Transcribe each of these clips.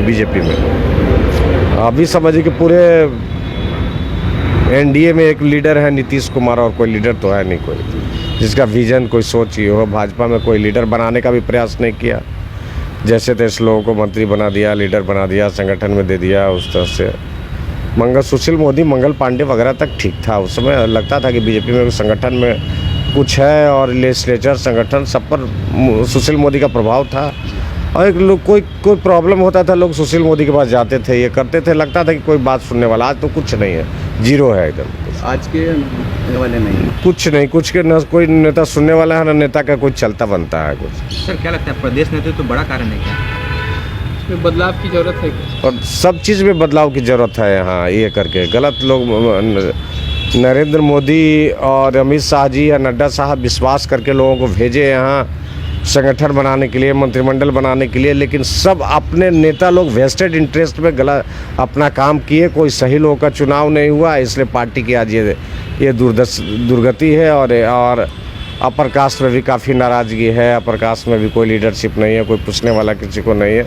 BJP में अभी समझिए कि पूरे एनडीए में एक लीडर है नीतीश कुमार, और कोई लीडर तो है नहीं कोई जिसका विजन, कोई सोच ही हो। भाजपा में कोई लीडर बनाने का भी प्रयास नहीं किया, जैसे तैसे लोगों को मंत्री बना दिया, लीडर बना दिया, संगठन में दे दिया। उस तरह से सुशील मोदी, मंगल पांडे वगैरह तक ठीक था। उस समय लगता था कि बीजेपी में संगठन में कुछ है, और लेजिस्लेचर संगठन सब पर सुशील मोदी का प्रभाव था। और एक लोग कोई प्रॉब्लम होता था, लोग सुशील मोदी के पास जाते थे, ये करते थे, लगता था कि कोई बात सुनने वाला। आज तो कुछ नहीं है, जीरो है एकदम। आज के वाले नहीं, कुछ के न कोई नेता सुनने वाला है, ना नेता का कोई चलता बनता है कुछ। सर क्या लगता है प्रदेश नेतृत्व तो बड़ा कारण है क्या? इसमें बदलाव की जरूरत है क्या? और सब चीज़ में बदलाव की ज़रूरत है यहाँ। ये करके गलत लोग, नरेंद्र मोदी और अमित शाह जी या नड्डा साहब विश्वास करके लोगों को भेजे यहाँ संगठन बनाने के लिए, मंत्रिमंडल बनाने के लिए, लेकिन सब अपने नेता लोग वेस्टेड इंटरेस्ट में गलत अपना काम किए। कोई सही लोगों का चुनाव नहीं हुआ, इसलिए पार्टी की आज ये दुर्गति है। और अपर कास्ट में भी काफ़ी नाराज़गी है, अपर कास्ट में भी कोई लीडरशिप नहीं है, कोई पूछने वाला किसी को नहीं है।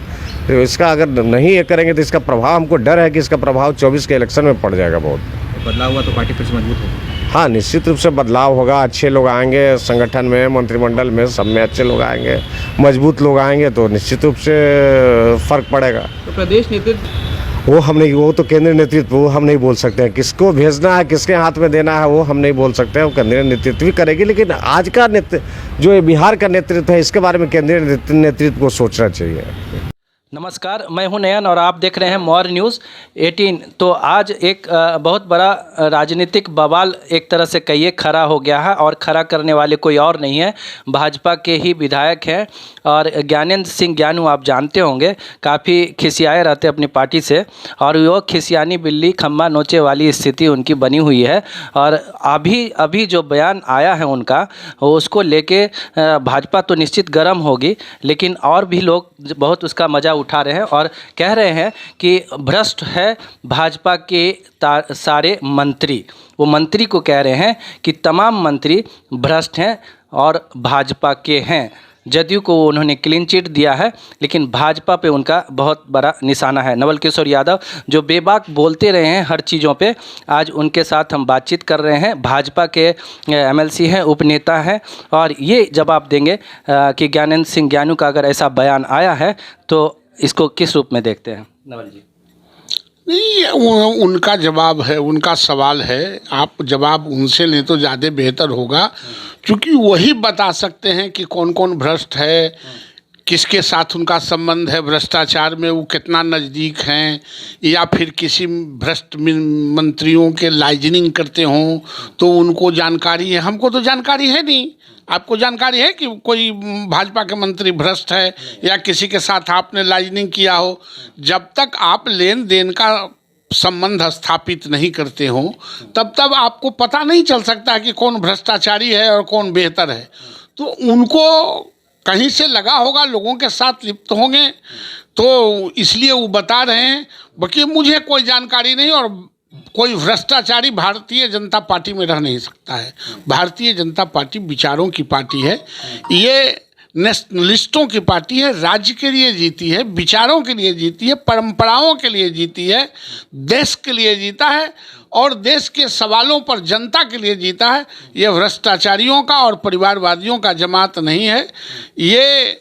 तो इसका अगर नहीं ये करेंगे तो इसका प्रभाव, हमको डर है कि इसका प्रभाव 24 के इलेक्शन में पड़ जाएगा बहुत। बदलाव हुआ तो पार्टी फिर से मजबूत होगी। हाँ, निश्चित रूप से बदलाव होगा। अच्छे लोग आएंगे संगठन में, मंत्रिमंडल में, सब में अच्छे लोग आएंगे, मजबूत लोग आएंगे, तो निश्चित रूप से फर्क पड़ेगा। तो प्रदेश नेतृत्व वो तो केंद्रीय नेतृत्व, वो हम नहीं बोल सकते हैं। किसको भेजना है, किसके हाथ में देना है, वो हम नहीं बोल सकते हैं। वो केंद्रीय नेतृत्व भी करेगी, लेकिन आज का नेतृत्व जो बिहार का नेतृत्व है, इसके बारे में केंद्रीय नेतृत्व को सोचना चाहिए। नमस्कार, मैं हूं नयन और आप देख रहे हैं मौर्य न्यूज़ 18। तो आज एक बहुत बड़ा राजनीतिक बवाल एक तरह से कहिए खड़ा हो गया है, और खड़ा करने वाले कोई और नहीं है, भाजपा के ही विधायक हैं। और ज्ञानेंद्र सिंह ज्ञानू आप जानते होंगे, काफ़ी खिसियाए रहते अपनी पार्टी से, और वो खिसियानी बिल्ली खम्मा नोचे वाली स्थिति उनकी बनी हुई है। और अभी जो बयान आया है उनका, उसको लेके भाजपा तो निश्चित गर्म होगी, लेकिन और भी लोग बहुत उसका मज़ा उठा रहे हैं और कह रहे हैं कि भ्रष्ट है भाजपा के सारे मंत्री। वो मंत्री को कह रहे हैं कि तमाम मंत्री भ्रष्ट हैं और भाजपा के हैं। जदयू को उन्होंने क्लीन चिट दिया है, लेकिन भाजपा पे उनका बहुत बड़ा निशाना है। नवल किशोर यादव जो बेबाक बोलते रहे हैं हर चीज़ों पे, आज उनके साथ हम बातचीत कर रहे हैं। भाजपा के एमएलसी हैं, उपनेता हैं, और ये जवाब देंगे कि ज्ञानेंद्र सिंह ज्ञानू का अगर ऐसा बयान आया है तो इसको किस रूप में देखते हैं। नवल जी, नहीं, उनका जवाब है, उनका सवाल है। आप जवाब उनसे लें तो ज़्यादा बेहतर होगा, क्योंकि वही बता सकते हैं कि कौन कौन भ्रष्ट है, किसके साथ उनका संबंध है, भ्रष्टाचार में वो कितना नज़दीक हैं, या फिर किसी भ्रष्ट मंत्रियों के लाइजनिंग करते हों तो उनको जानकारी है। हमको तो जानकारी है नहीं। आपको जानकारी है कि कोई भाजपा के मंत्री भ्रष्ट है या किसी के साथ आपने लाइजनिंग किया हो? जब तक आप लेन देन का संबंध स्थापित नहीं करते हो, तब आपको पता नहीं चल सकता है कि कौन भ्रष्टाचारी है और कौन बेहतर है। तो उनको कहीं से लगा होगा, लोगों के साथ लिप्त होंगे, तो इसलिए वो बता रहे हैं। बाकी मुझे कोई जानकारी नहीं, और कोई भ्रष्टाचारी भारतीय जनता पार्टी में रह नहीं सकता है। भारतीय जनता पार्टी विचारों की पार्टी है, ये नेशनलिस्टों की पार्टी है, राज्य के लिए जीती है, विचारों के लिए जीती है, परंपराओं के लिए जीती है, देश के लिए जीता है और देश के सवालों पर जनता के लिए जीता है। ये भ्रष्टाचारियों का और परिवारवादियों का जमात नहीं है। ये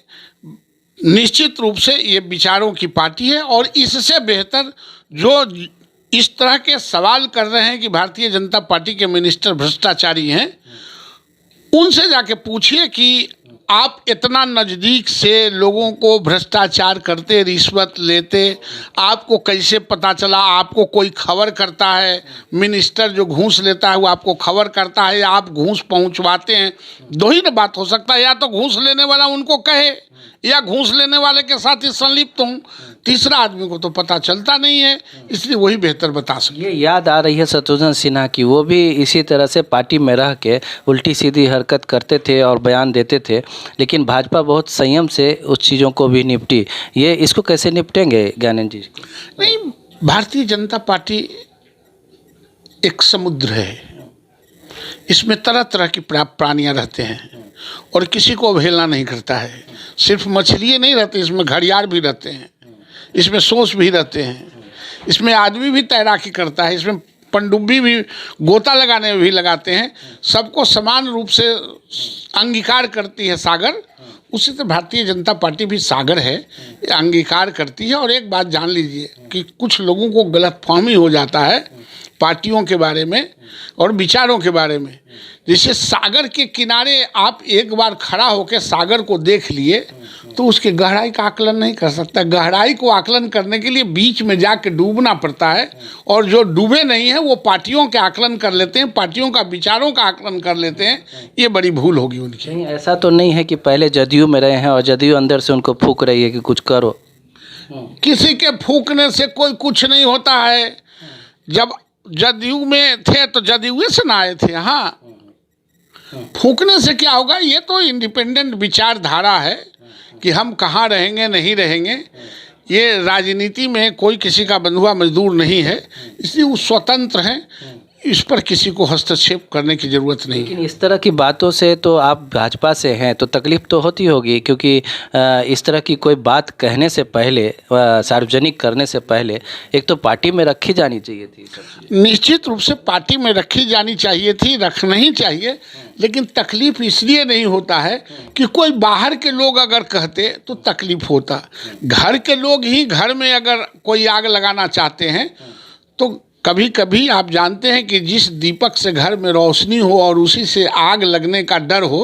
निश्चित रूप से ये विचारों की पार्टी है। और इससे बेहतर जो इस तरह के सवाल कर रहे हैं कि भारतीय जनता पार्टी के मिनिस्टर भ्रष्टाचारी हैं, उनसे जाके पूछिए कि आप इतना नज़दीक से लोगों को भ्रष्टाचार करते, रिश्वत लेते, आपको कैसे पता चला? आपको कोई खबर करता है? मिनिस्टर जो घूस लेता है वो आपको खबर करता है या आप घूस पहुंचवाते हैं? दो ही ना बात हो सकता है, या तो घूस लेने वाला उनको कहे या घूस लेने वाले के साथ ही संलिप्त हूँ। तीसरा आदमी को तो पता चलता नहीं है, इसलिए वही बेहतर बता सकते। ये याद आ रही है शत्रुघ्न सिन्हा की, वो भी इसी तरह से पार्टी में रह के उल्टी सीधी हरकत करते थे और बयान देते थे, लेकिन भाजपा बहुत संयम से उस चीज़ों को भी निपटी। ये इसको कैसे निपटेंगे ज्ञानेंद्र जी? नहीं, भारतीय जनता पार्टी एक समुद्र है, इसमें तरह तरह की प्राणियां रहते हैं और किसी को अवहेलना नहीं करता है। सिर्फ मछलियाँ नहीं रहती, इसमें घड़ियाल भी रहते हैं। इसमें सोच भी रहते हैं, इसमें आदमी भी तैराकी करता है, इसमें पनडुब्बी भी गोता लगाने में भी लगाते हैं। सबको समान रूप से अंगीकार करती है सागर। उसी तरह भारतीय जनता पार्टी भी सागर है, ये अंगीकार करती है। और एक बात जान लीजिए कि कुछ लोगों को गलतफहमी हो जाता है पार्टियों के बारे में और विचारों के बारे में। जैसे सागर के किनारे आप एक बार खड़ा होकर सागर को देख लिए तो उसकी गहराई का आकलन नहीं कर सकता। गहराई को आकलन करने के लिए बीच में जाके डूबना पड़ता है, और जो डूबे नहीं हैं वो पार्टियों के आकलन कर लेते हैं, पार्टियों का विचारों का आकलन कर लेते हैं। ये बड़ी भूल होगी उनकी। नहीं, ऐसा तो नहीं है कि पहले जदयू में रहे हैं और जदयू अंदर से उनको फूंक रही है कि कुछ करो। किसी के फूंकने से कोई कुछ नहीं होता है। जब जदयू में थे तो जदयू से ना आए थे। हाँ, फूंकने से क्या होगा? ये तो इंडिपेंडेंट विचारधारा है कि हम कहाँ रहेंगे नहीं रहेंगे। ये राजनीति में कोई किसी का बंधुआ मजदूर नहीं है, इसलिए वो स्वतंत्र हैं। इस पर किसी को हस्तक्षेप करने की ज़रूरत नहीं है। लेकिन इस तरह की बातों से तो आप भाजपा से हैं तो तकलीफ तो होती होगी, क्योंकि इस तरह की कोई बात कहने से पहले, सार्वजनिक करने से पहले एक तो पार्टी में रखी जानी चाहिए थी। निश्चित रूप से पार्टी में रखी जानी चाहिए थी, रखना ही चाहिए। लेकिन तकलीफ इसलिए नहीं होता है कि कोई बाहर के लोग अगर कहते तो तकलीफ होता। घर के लोग ही घर में अगर कोई आग लगाना चाहते हैं तो कभी कभी आप जानते हैं कि जिस दीपक से घर में रोशनी हो और उसी से आग लगने का डर हो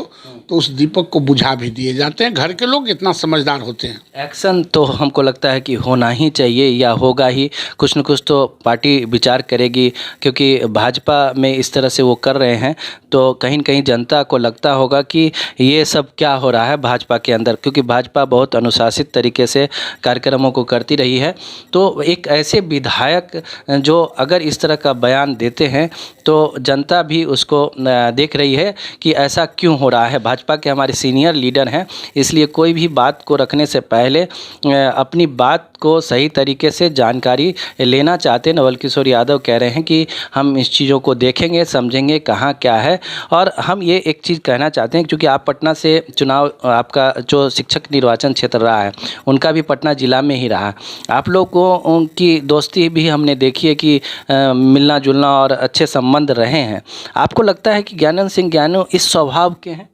तो उस दीपक को बुझा भी दिए जाते हैं। घर के लोग इतना समझदार होते हैं। एक्शन तो हमको लगता है कि होना ही चाहिए या होगा ही, कुछ न कुछ तो पार्टी विचार करेगी, क्योंकि भाजपा में इस तरह से वो कर रहे हैं तो कहीं न कहीं जनता को लगता होगा कि ये सब क्या हो रहा है भाजपा के अंदर, क्योंकि भाजपा बहुत अनुशासित तरीके से कार्यक्रमों को करती रही है। तो एक ऐसे विधायक जो अगर इस तरह का बयान देते हैं तो जनता भी उसको देख रही है कि ऐसा क्यों हो रहा है। भाजपा के हमारे सीनियर लीडर हैं, इसलिए कोई भी बात को रखने से पहले अपनी बात को सही तरीके से जानकारी लेना चाहते हैं। नवल किशोर यादव कह रहे हैं कि हम इस चीज़ों को देखेंगे, समझेंगे कहाँ क्या है। और हम ये एक चीज़ कहना चाहते हैं, क्योंकि आप पटना से चुनाव, आपका जो शिक्षक निर्वाचन क्षेत्र रहा है उनका भी पटना ज़िला में ही रहा। आप लोग को उनकी दोस्ती भी हमने देखी है कि मिलना जुलना और अच्छे संबंध रहे हैं। आपको लगता है कि ज्ञानंद सिंह ज्ञानू इस स्वभाव के हैं?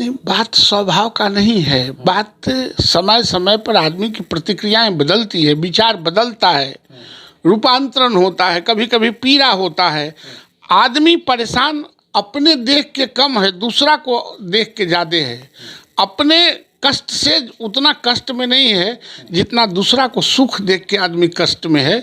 नहीं, बात स्वभाव का नहीं है। बात समय समय पर आदमी की प्रतिक्रियाएं बदलती है, विचार बदलता है, रूपांतरण होता है, कभी कभी पीड़ा होता है। आदमी परेशान अपने देख के कम है, दूसरा को देख के ज़्यादा है। अपने कष्ट से उतना कष्ट में नहीं है जितना दूसरा को सुख देख के आदमी कष्ट में है।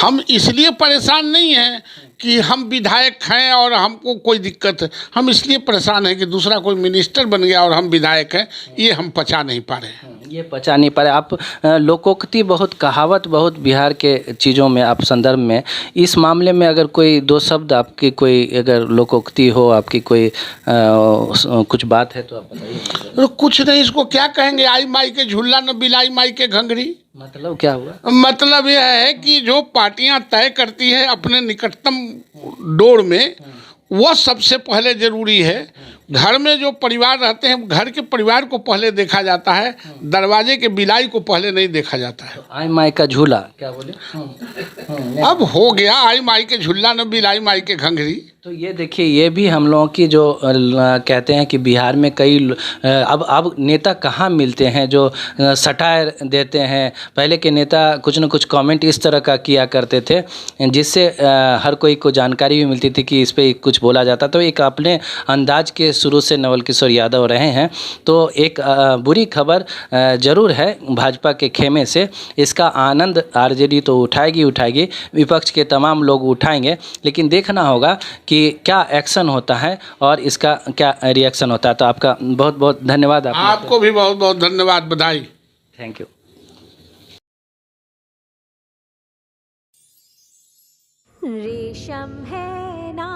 हम इसलिए परेशान नहीं हैं कि हम विधायक हैं और हमको कोई दिक्कत है। हम इसलिए परेशान हैं कि दूसरा कोई मिनिस्टर बन गया और हम विधायक हैं, ये हम पचा नहीं पा रहे हैं। ये पचा नहीं पा रहे आप। लोकोक्ति बहुत, कहावत बहुत बिहार के चीज़ों में आप संदर्भ में, इस मामले में अगर कोई दो शब्द आपकी कोई अगर लोकोक्ति हो, आपकी कोई कुछ बात है तो आप बताइए। तो कुछ नहीं, इसको क्या कहेंगे? आई माई के झूला न बिलाई माई के घंघरी। मतलब क्या हुआ? मतलब यह है कि जो पार्टियां तय करती है अपने निकटतम डोर में, वो सबसे पहले जरूरी है। घर में जो परिवार रहते हैं, घर के परिवार को पहले देखा जाता है, दरवाजे के बिलाई को पहले नहीं देखा जाता है। आई माई का झूला क्या बोले? अब हो गया आई माई के झूला न बिलाई माई के घंघरी। तो ये देखिए, ये भी हम लोगों की जो कहते हैं कि बिहार में कई अब नेता कहाँ मिलते हैं जो सटायर देते हैं। पहले के नेता कुछ न कुछ कमेंट इस तरह का किया करते थे जिससे हर कोई को जानकारी भी मिलती थी कि इस पे कुछ बोला जाता। तो एक अपने अंदाज के शुरू से नवल किशोर यादव रहे हैं। तो एक बुरी खबर ज़रूर है भाजपा के खेमे से, इसका आनंद आरजेडी तो उठाएगी, विपक्ष के तमाम लोग उठाएंगे, लेकिन देखना होगा कि क्या एक्शन होता है और इसका क्या रिएक्शन होता है। तो आपका बहुत बहुत धन्यवाद। आपको भी बहुत बहुत धन्यवाद, बधाई। Thank you. रेशम है ना